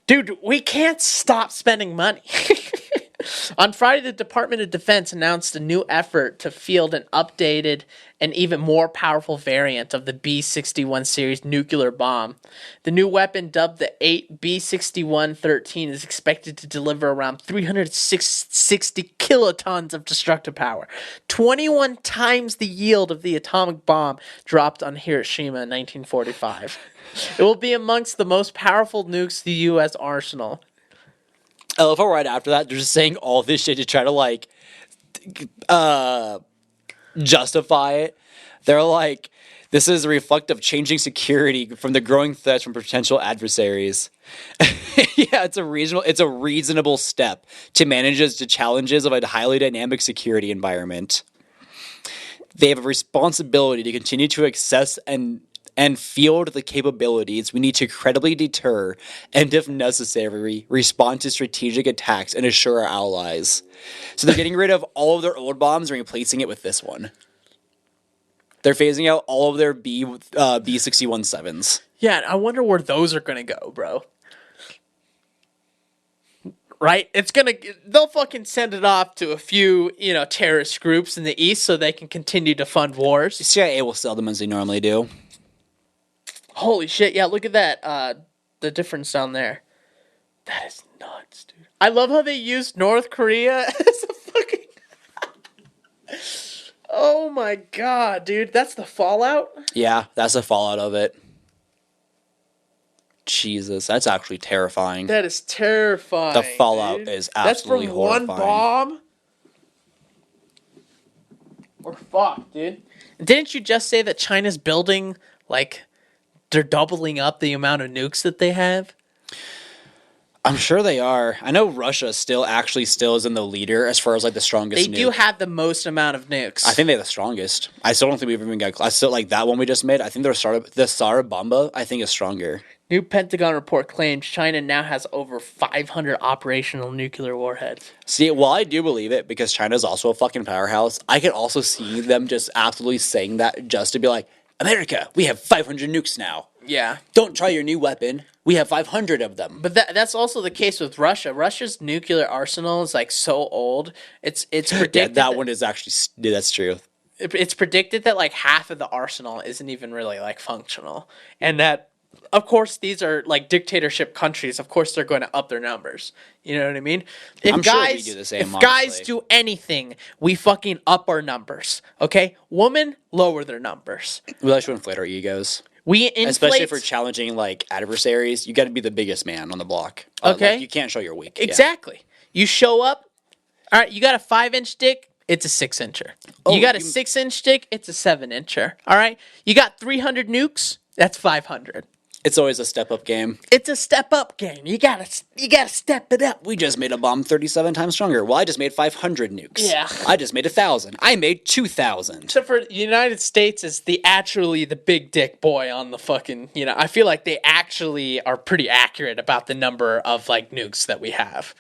Dude, we can't stop spending money. On Friday, the Department of Defense announced a new effort to field an updated and even more powerful variant of the B-61 series nuclear bomb. The new weapon, dubbed the B-61-13, is expected to deliver around 360 kilotons of destructive power, 21 times the yield of the atomic bomb dropped on Hiroshima in 1945. It will be amongst the most powerful nukes in the U.S. arsenal. I love how right after that, they're just saying all this shit to try to, like, justify it. They're like, this is a reflective of changing security from the growing threats from potential adversaries. Yeah, it's a reasonable step to manage the challenges of a highly dynamic security environment. They have a responsibility to continue to access and field the capabilities we need to credibly deter and, if necessary, respond to strategic attacks and assure our allies. So they're getting rid of all of their old bombs and replacing it with this one. They're phasing out all of their B-61-7s. Yeah, I wonder where those are going to go, bro. Right? They'll fucking send it off to a few, terrorist groups in the East so they can continue to fund wars. The CIA will sell them as they normally do. Holy shit, yeah, look at that, the difference down there. That is nuts, dude. I love how they used North Korea as a fucking... Oh my god, dude, that's the fallout? Yeah, that's the fallout of it. Jesus, that's actually terrifying. That is terrifying. The fallout dude. is absolutely horrifying. That's from one bomb? We're fucked, dude. Didn't you just say that China's building, they're doubling up the amount of nukes that they have? I'm sure they are. I know Russia still is in the leader as far as the strongest. They do have the most amount of nukes. I think they have the strongest. I still don't think we've even got. I still like that one we just made. I think the Tsar Bomba I think is stronger. New Pentagon report claims China now has over 500 operational nuclear warheads. See, while I do believe it because China's also a fucking powerhouse, I can also see them just absolutely saying that just to be like, America, we have 500 nukes now. Yeah. Don't try your new weapon. We have 500 of them. But that's also the case with Russia. Russia's nuclear arsenal is so old. It's predicted. Yeah, that one is actually that's true. It's predicted that half of the arsenal isn't even really functional, and that of course these are dictatorship countries. Of course they're going to up their numbers. You know what I mean? I'm sure we do the same. If guys do anything, we fucking up our numbers. Okay, women lower their numbers. We like to inflate our egos. We inflate, especially for challenging adversaries. You got to be the biggest man on the block. Okay, you can't show you're weak. Exactly. Yeah. You show up. All right, you got a 5-inch dick. It's a 6-incher. You got a 6-inch dick. It's a 7-incher. All right. You got 300 nukes. That's 500. It's always a step up game. It's a step up game. You gotta step it up. We just made a bomb 37 times stronger. Well, I just made 500 nukes. Yeah. I just made 1,000. I made 2,000. Except for the United States is the big dick boy on the fucking. I feel like they actually are pretty accurate about the number of nukes that we have.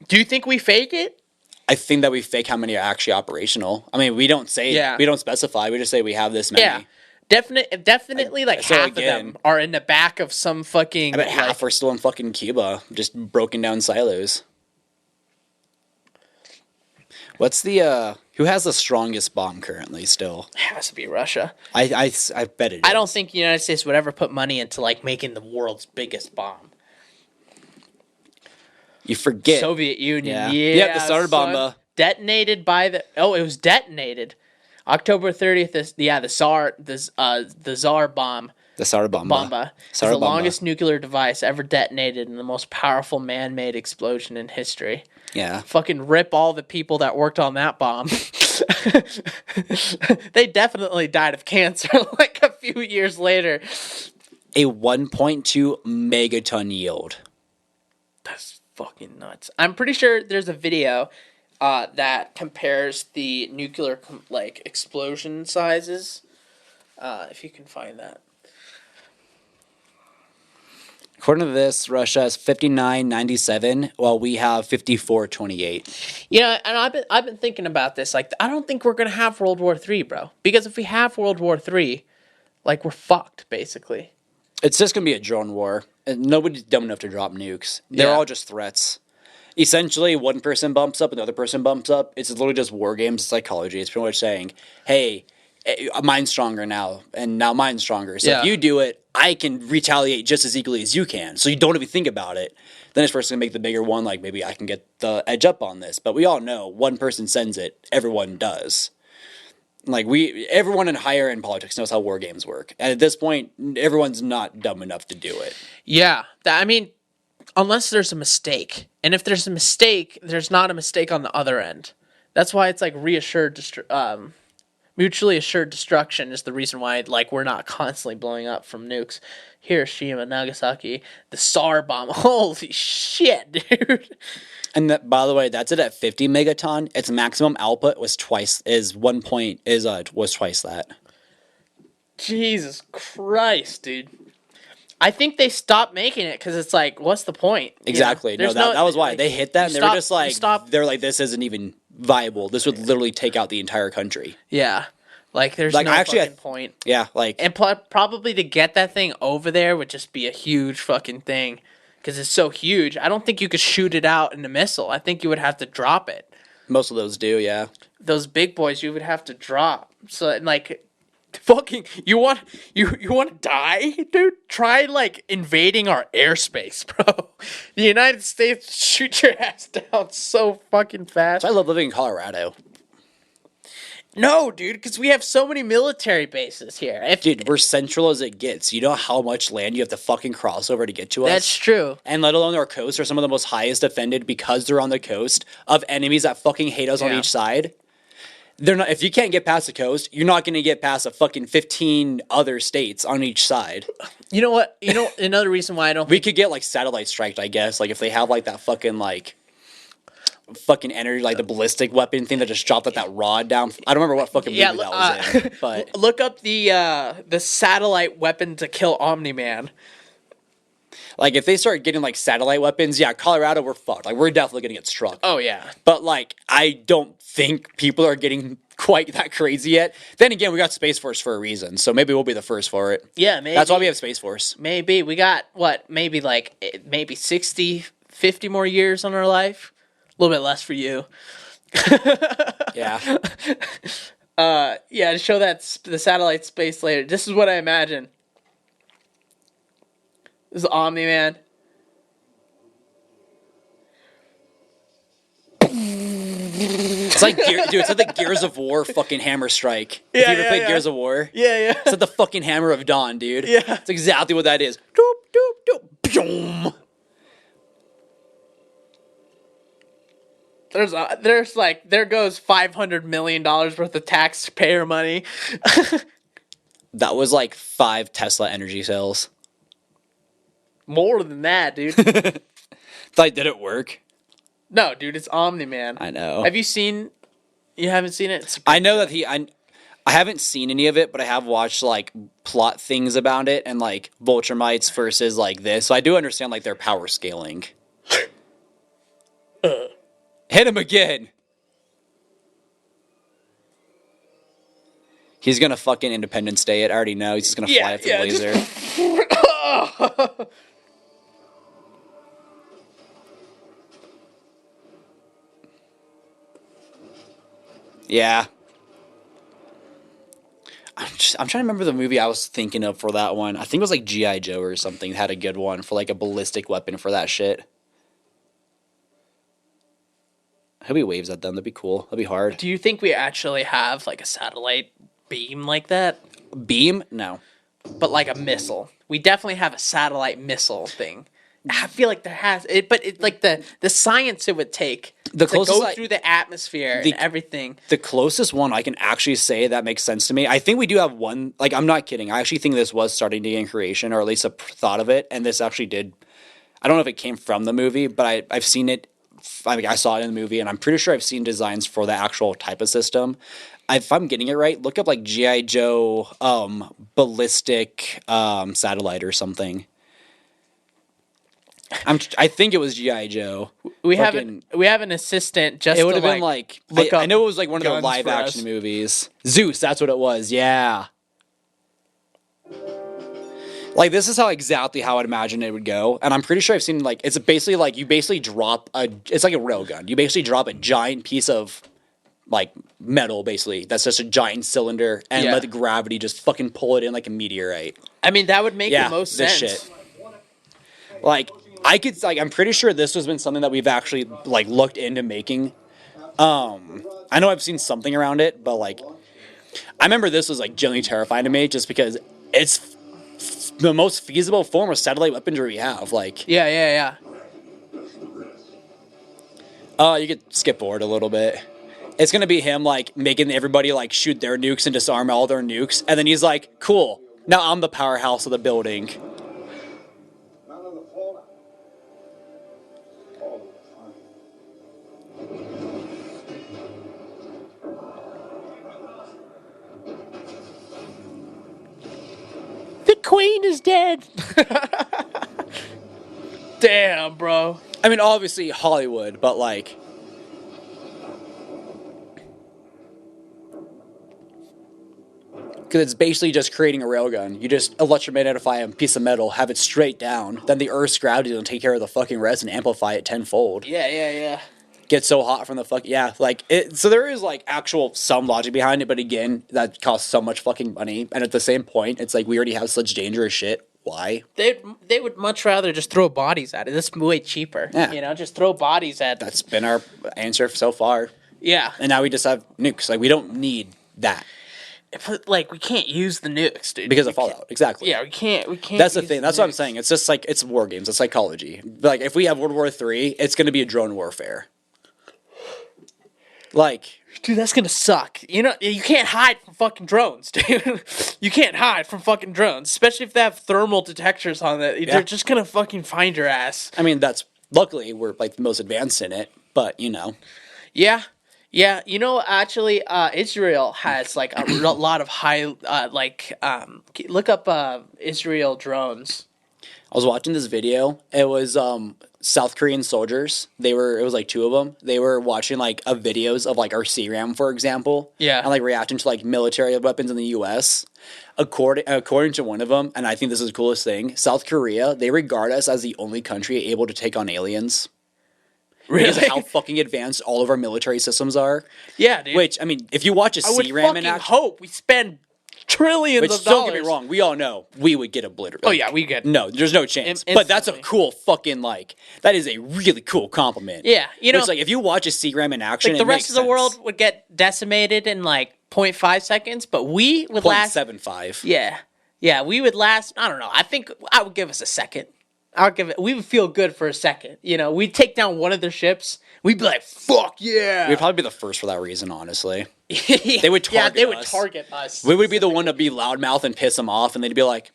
Do you think we fake it? I think that we fake how many are actually operational. I mean, we don't say. Yeah. We don't specify. We just say we have this many. Yeah. Definitely, half of them are in the back of some fucking. I bet half are still in fucking Cuba, just broken down silos. What's the who has the strongest bomb currently? Still, it has to be Russia. I bet it. I don't think the United States would ever put money into making the world's biggest bomb. You forget Soviet Union. Yeah, the Tsar Bomba detonated by the. Oh, it was detonated. October 30th is the Tsar bomb. The Tsar Bomba. Is the longest nuclear device ever detonated and the most powerful man-made explosion in history. Yeah. Fucking rip all the people that worked on that bomb. They definitely died of cancer a few years later. A 1.2 megaton yield. That's fucking nuts. I'm pretty sure there's a video that compares the nuclear explosion sizes. If you can find that. According to this, Russia has 59.97, while we have 54.28. Yeah, and I've been thinking about this. I don't think we're gonna have World War III, bro. Because if we have World War III, we're fucked, basically. It's just gonna be a drone war, and nobody's dumb enough to drop nukes. They're all just threats. Essentially, one person bumps up, another person bumps up. It's literally just war games psychology. It's pretty much saying, hey, mine's stronger now, and now mine's stronger. So if you do it, I can retaliate just as equally as you can. So you don't even think about it. Then this person can make the bigger one, maybe I can get the edge up on this. But we all know one person sends it, everyone does. Everyone in higher end politics knows how war games work. And at this point, everyone's not dumb enough to do it. Yeah. Unless there's a mistake. And if there's a mistake, there's not a mistake on the other end. That's why it's reassured Mutually assured destruction is the reason why, like, we're not constantly blowing up from nukes. Hiroshima, Nagasaki, the SAR bomb. Holy shit, dude. And that, by the way, that's it at 50 megaton. Its maximum output was twice that. Jesus Christ, dude. I think they stopped making it because it's like, what's the point? Exactly. You know? No, that was why. Like, they hit that and they were just like, stop. they're like, this isn't even viable. This would literally take out the entire country. Yeah. Like, there's Like, no actually, fucking point. Yeah, like... And probably to get that thing over there would just be a huge fucking thing. Because it's so huge. I don't think you could shoot it out in a missile. I think you would have to drop it. Most of those do, yeah. Those big boys you would have to drop. So, like... Fucking, you want to die, dude? Try, like, invading our airspace, bro. The United States shoot your ass down so fucking fast. So I love living in Colorado. No, dude, because we have so many military bases here. Dude, we're central as it gets. You know how much land you have to fucking cross over to get to us? That's true. And let alone our coasts are some of the most highest defended because they're on the coast of enemies that fucking hate us on each side. They're not. If you can't get past the coast, you're not going to get past a fucking 15 other states on each side. You know what? You know another reason why I don't. We could get like satellite striked, I guess. Like if they have like that fucking fucking energy, like the ballistic weapon thing that just dropped that rod down. I don't remember what fucking movie that was in. But look up the satellite weapon to kill Omni-Man. Like if they start getting like satellite weapons, yeah, Colorado, we're fucked. Like we're definitely gonna get struck. Oh yeah. But like I don't think people are getting quite that crazy yet. Then again, we got Space Force for a reason, so maybe we'll be the first for it. Yeah, maybe. That's why we have Space Force. Maybe we got maybe 60, 50 more years on our life. A little bit less for you. Yeah. To show that the satellite space later. This is what I imagine. This is Omni-Man. It's like, dude, it's like the Gears of War fucking hammer strike. If you ever played Gears of War? Yeah. It's like the fucking hammer of dawn, dude. Yeah. It's exactly what that is. Doop, doop, doop, boom. There goes $500 million worth of taxpayer money. That was like 5 Tesla energy cells. More than that, dude. Like, did it work? No, dude, it's Omni-Man. I know. Have you seen? You haven't seen it? I know that I haven't seen any of it, but I have watched like plot things about it and like Vulturemites versus like this. So I do understand like their power scaling. Hit him again. He's gonna fucking Independence Day it. I already know. He's just gonna fly up the laser. Yeah. I'm trying to remember the movie I was thinking of for that one. I think it was like G.I. Joe or something had a good one for like a ballistic weapon for that shit. I hope he waves at them. That'd be cool. That'd be hard. Do you think we actually have like a satellite beam like that? Beam? No. But like a missile. We definitely have a satellite missile thing. I feel like there has it, but it's like the science it would take to go through the atmosphere and everything. The closest one I can actually say that makes sense to me. I think we do have one. Like, I'm not kidding. I actually think this was starting to gain creation, or at least a thought of it. And this actually did. I don't know if it came from the movie, but I've seen it. I mean, I saw it in the movie, and I'm pretty sure I've seen designs for the actual type of system. If I'm getting it right, look up like G.I. Joe ballistic satellite or something. I think it was G.I. Joe. We have an assistant just. It would have been like I know it was like one of the live action us. movies. Zeus, that's what it was. Yeah. Like this is exactly how I'd imagine it would go, and I'm pretty sure I've seen like it's basically like you basically drop it's like a railgun. You basically drop a giant piece of like metal, basically that's just a giant cylinder, and let the gravity just fucking pull it in like a meteorite. I mean that would make the most sense. Shit. Like. I'm pretty sure this has been something that we've actually like looked into making. I know I've seen something around it, but like, I remember this was like genuinely terrifying to me just because it's the most feasible form of satellite weaponry we have. Like, yeah. You could skip forward a little bit. It's gonna be him like making everybody like shoot their nukes and disarm all their nukes, and then he's like, "Cool, now I'm the powerhouse of the building." The queen is dead. Damn, bro. I mean, obviously Hollywood, but like, because it's basically just creating a railgun. You just electromagnify a piece of metal, have it straight down, then the Earth's gravity will take care of the fucking rest and amplify it tenfold. Yeah. Get so hot from the like it. So there is like actual some logic behind it, but again, that costs so much fucking money. And at the same point, it's like we already have such dangerous shit. Why? They would much rather just throw bodies at it. That's way cheaper. Yeah. You know, just throw bodies at. That's been our answer so far. Yeah. And now we just have nukes. Like we don't need that. But, like, we can't use the nukes, dude. Because of Fallout, exactly. Yeah, we can't. That's the thing. That's what I'm saying. It's just like it's war games. It's psychology. Like if we have World War III, it's going to be a drone warfare. Like, dude, that's gonna suck. You know, you can't hide from fucking drones, dude. You can't hide from fucking drones, especially if they have thermal detectors on it. They're just gonna fucking find your ass. I mean, that's luckily we're like the most advanced in it, but you know. Yeah. You know, actually, Israel has like a lot of high, look up Israel drones. I was watching this video. It was South Korean soldiers. It was like two of them. They were watching like videos of like our CRAM, for example. Yeah. And like reacting to like military weapons in the U.S. According to one of them, and I think this is the coolest thing, South Korea, they regard us as the only country able to take on aliens. Really? Because of how fucking advanced all of our military systems are. Yeah, dude. Which, I mean, if you watch a CRAM in action... hope we spend trillions of dollars. Don't get me wrong, we all know we would get obliterated. Oh, yeah, we get... No, there's no chance. But that's a cool fucking, like... That is a really cool compliment. Yeah, you know... Which, like, if you watch a CRAM in action, like, the rest of the world would get decimated in, like, 0.5 seconds, but we would last... 0.75. Yeah, we would last... I don't know. I think I would give us a second. We would feel good for a second. You know, we'd take down one of their ships. We'd be like, fuck yeah. We'd probably be the first for that reason, honestly. They would target us. Yeah, they would target us. We would be the one to be loudmouth and piss them off, and they'd be like,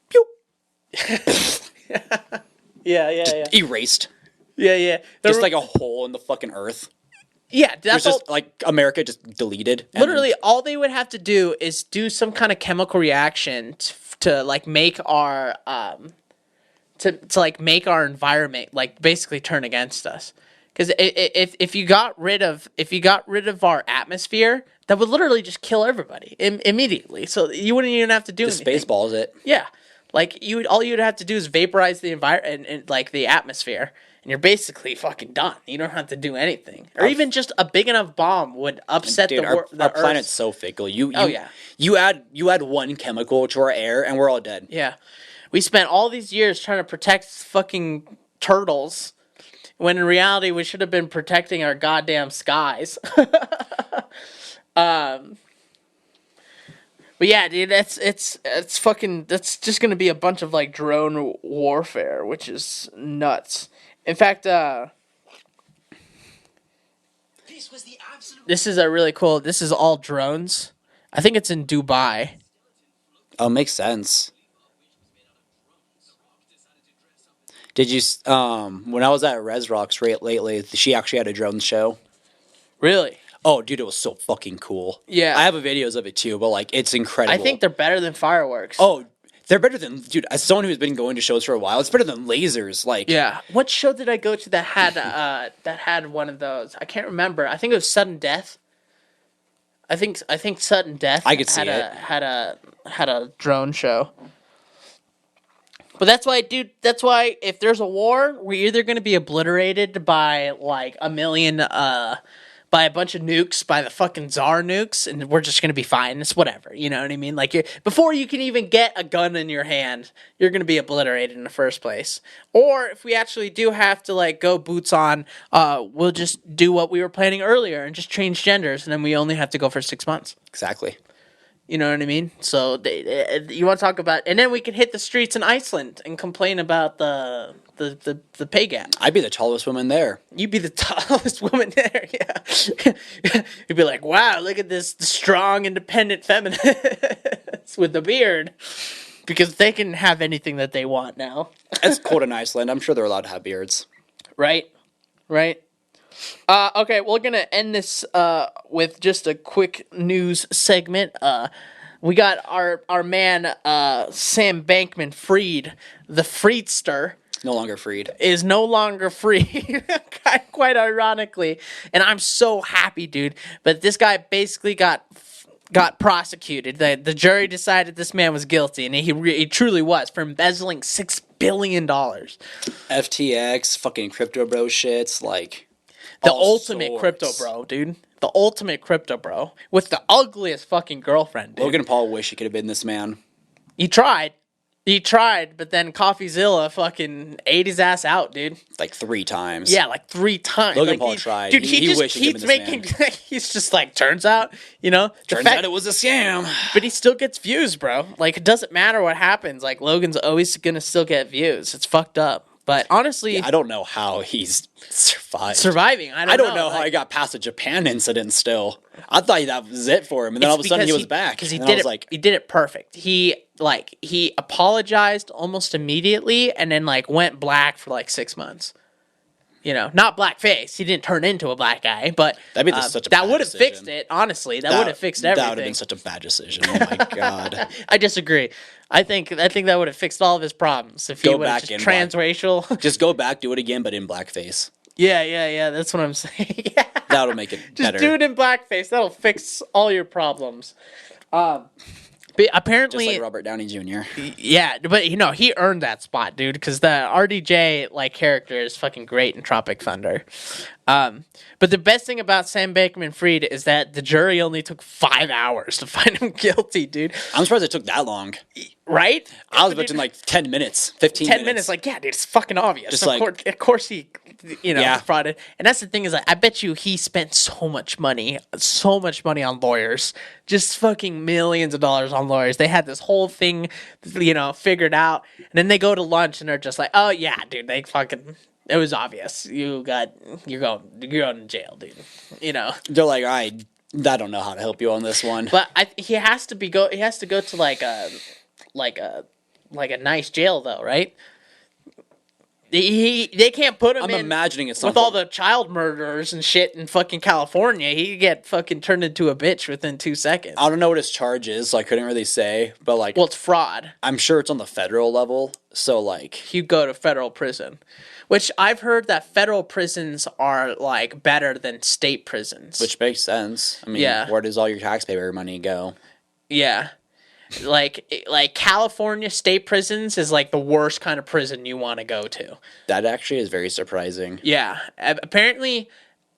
pew. Yeah. Erased. Yeah. Just like a hole in the fucking earth. Yeah, that's just like America just deleted. Literally, all they would have to do is do some kind of chemical reaction to like make our to like make our environment like basically turn against us. Because if you got rid of our atmosphere, that would literally just kill everybody immediately. So you wouldn't even have to do anything. Spaceballs it. Yeah, like all you'd have to do is vaporize the environment and like the atmosphere, and you're basically fucking done. You don't have to do anything, or even just a big enough bomb would upset the our Earth. Planet's so fickle. You add one chemical to our air, and we're all dead. Yeah, we spent all these years trying to protect fucking turtles. When in reality, we should have been protecting our goddamn skies. But yeah, dude, it's that's just gonna be a bunch of like drone warfare, which is nuts. In fact, this is a really cool. This is all drones. I think it's in Dubai. Oh, makes sense. Did you, when I was at Res Rocks lately, she actually had a drone show. Really? Oh, dude, it was so fucking cool. Yeah. I have videos of it too, but like, it's incredible. I think they're better than fireworks. Oh, they're better than, dude, as someone who's been going to shows for a while, it's better than lasers. Like, yeah. What show did I go to that had one of those? I can't remember. I think it was Sudden Death. I think Sudden Death. I could see it. Had a drone show. But that's why, dude, if there's a war, we're either going to be obliterated by, like, by a bunch of nukes, by the fucking Tsar nukes, and we're just going to be fine. It's whatever, you know what I mean? Like, before you can even get a gun in your hand, you're going to be obliterated in the first place. Or, if we actually do have to, like, go boots on, we'll just do what we were planning earlier and just change genders, and then we only have to go for 6 months. Exactly. You know what I mean? So you want to talk about, and then we can hit the streets in Iceland and complain about the pay gap. I'd be the tallest woman there. You'd be the tallest woman there, yeah. You'd be like, wow, look at this strong, independent feminist with the beard. Because they can have anything that they want now. It's cold in Iceland. I'm sure they're allowed to have beards. Right. Okay, we're going to end this with just a quick news segment. We got our man, Sam Bankman-Fried, the Freedster. No longer freed. Is no longer free, quite ironically. And I'm so happy, dude. But this guy basically got prosecuted. The jury decided this man was guilty, and he truly was, for embezzling $6 billion. FTX, fucking crypto bro shits, like... The ultimate crypto bro, dude. The ultimate crypto bro. With the ugliest fucking girlfriend, dude. Logan Paul wish he could have been this man. He tried, but then CoffeeZilla fucking ate his ass out, dude. Like 3 times. Yeah, like 3 times. Logan Paul tried. Dude, he just wished keeps making... He's just like, turns out, Turns out it was a scam. But he still gets views, bro. Like, it doesn't matter what happens. Like, Logan's always gonna still get views. It's fucked up. But honestly... Yeah, I don't know how he's surviving. I don't know how he got past the Japan incident still. I thought that was it for him, and then all of a sudden he was back. Because he did it perfect. He apologized almost immediately, and then went black for 6 months. Not blackface. He didn't turn into a black guy, but that would have fixed it. Honestly, that would have fixed everything. That would have been such a bad decision. Oh my god. I disagree. I think that would have fixed all of his problems if he would have just transracial. Just go back, do it again, but in blackface. Yeah. That's what I'm saying. Yeah. That'll make it better. Just do it in blackface. That'll fix all your problems. But apparently, just like Robert Downey Jr. Yeah, but he earned that spot, dude, because the RDJ character is fucking great in Tropic Thunder. But the best thing about Sam Bankman-Fried is that the jury only took 5 hours to find him guilty, dude. I'm surprised it took that long. Right? I was between 10 minutes, 15 minutes. 10 minutes, yeah, dude, it's fucking obvious. Just of course he, defrauded. And that's the thing is, I bet you he spent so much money on lawyers. Just fucking millions of dollars on lawyers. They had this whole thing, figured out. And then they go to lunch and they're just like, oh yeah, dude, it was obvious. You're going to jail, dude. They're like, I don't know how to help you on this one. But he has to go to a nice jail though, right? They can't put him I'm in imagining it's with all the child murderers and shit in fucking California. He'd get fucking turned into a bitch within 2 seconds. I don't know what his charge is, so I couldn't really say. But well, it's fraud. I'm sure it's on the federal level. So you go to federal prison, which I've heard that federal prisons are better than state prisons, which makes sense. I mean, where does all your taxpayer money go? Yeah. California state prisons is the worst kind of prison you want to go to. That actually is very surprising. Yeah. Apparently,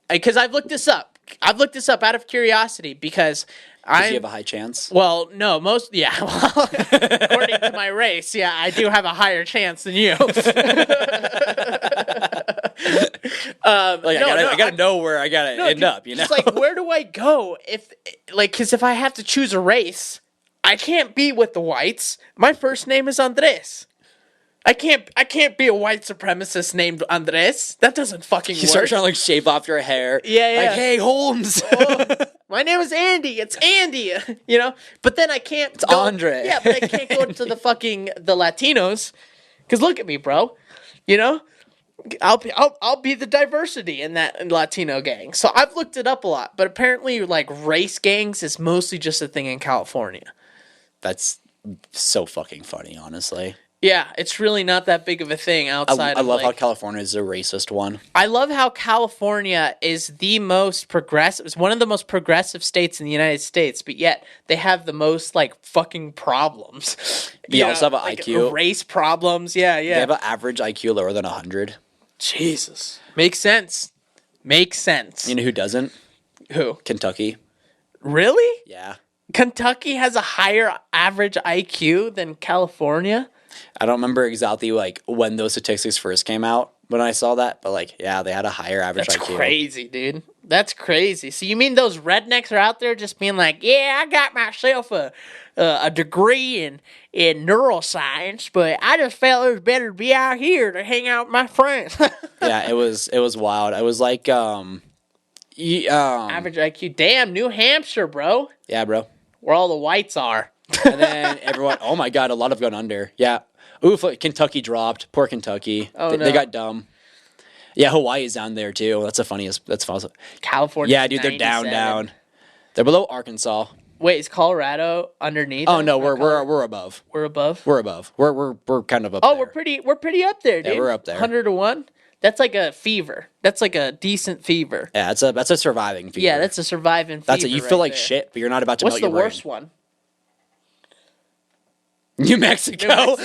because I've looked this up. Out of curiosity because Does he have a high chance? Well, no, according to my race, yeah, I do have a higher chance than you. I gotta know where I gotta end up, Just where do I go because if I have to choose a race, I can't be with the whites. My first name is Andres. I can't be a white supremacist named Andres. That doesn't fucking work. You start trying to shave off your hair. Yeah. Hey, Holmes. My name is Andy. It's Andy. But then I can't. It's Andre. Yeah, but I can't go to the Latinos. Because look at me, bro. I'll be the diversity in that Latino gang. So I've looked it up a lot, but apparently race gangs is mostly just a thing in California. That's so fucking funny, honestly. Yeah, it's really not that big of a thing outside. I love how California is a racist one. I love how California is the most progressive. It's one of the most progressive states in the United States, but yet they have the most fucking problems. They also have an IQ. Race problems. Yeah. They have an average IQ lower than 100. Jesus. Makes sense. You know who doesn't? Who? Kentucky. Really? Yeah. Kentucky has a higher average IQ than California? I don't remember exactly when those statistics first came out when I saw that, but they had a higher average IQ. That's crazy, dude. That's crazy. So you mean those rednecks are out there just being like, yeah, I got myself a degree in neuroscience, but I just felt it was better to be out here to hang out with my friends. Yeah, it was wild. I was like, Average IQ. Damn, New Hampshire, bro. Yeah, bro. Where all the whites are. And then everyone, oh my God, a lot have gone under. Yeah. Oof, Kentucky dropped. Poor Kentucky. Oh, They got dumb. Yeah, Hawaii's down there too. That's the funniest. That's false. California. Yeah, dude, they're down. They're below Arkansas. Wait, is Colorado underneath? Oh no, we're above. We're above. We're above. We're kind of up. Oh, there. we're pretty up there, dude. Yeah, we're up there. 100 to 1. That's like a fever. That's like a decent fever. Yeah, that's a surviving fever. Yeah, that's a surviving fever. That's it. You feel like shit, but you're not about to. What's melt the your worst brain. one? New Mexico. God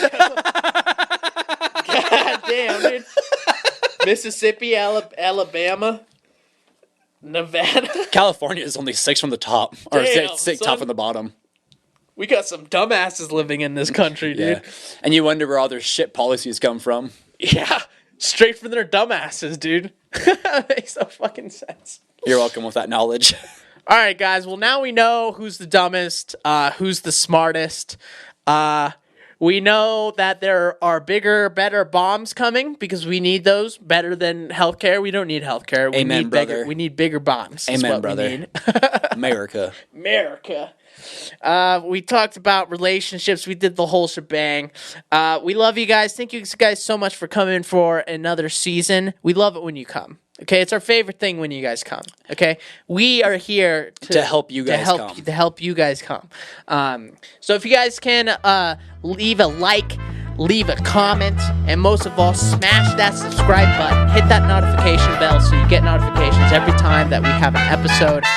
damn, dude. Mississippi, Alabama, Nevada. California is only 6 from the top, or Damn, 6 son. top from the bottom. We got some dumbasses living in this country, dude. Yeah. And you wonder where all their shit policies come from. Yeah, straight from their dumbasses, dude. Makes no fucking sense. You're welcome with that knowledge. All right, guys. Well, now we know who's the dumbest, who's the smartest. We know that there are bigger, better bombs coming because we need those better than healthcare. We don't need healthcare. We Amen, need brother. We need bigger bombs. Amen, brother. America. We talked about relationships. We did the whole shebang. We love you guys. Thank you guys so much for coming for another season. We love it when you come. Okay, it's our favorite thing when you guys come. Okay, we are here to help you guys come. To help you guys come. So if you guys can leave a like, leave a comment, and most of all, smash that subscribe button. Hit that notification bell so you get notifications every time that we have an episode.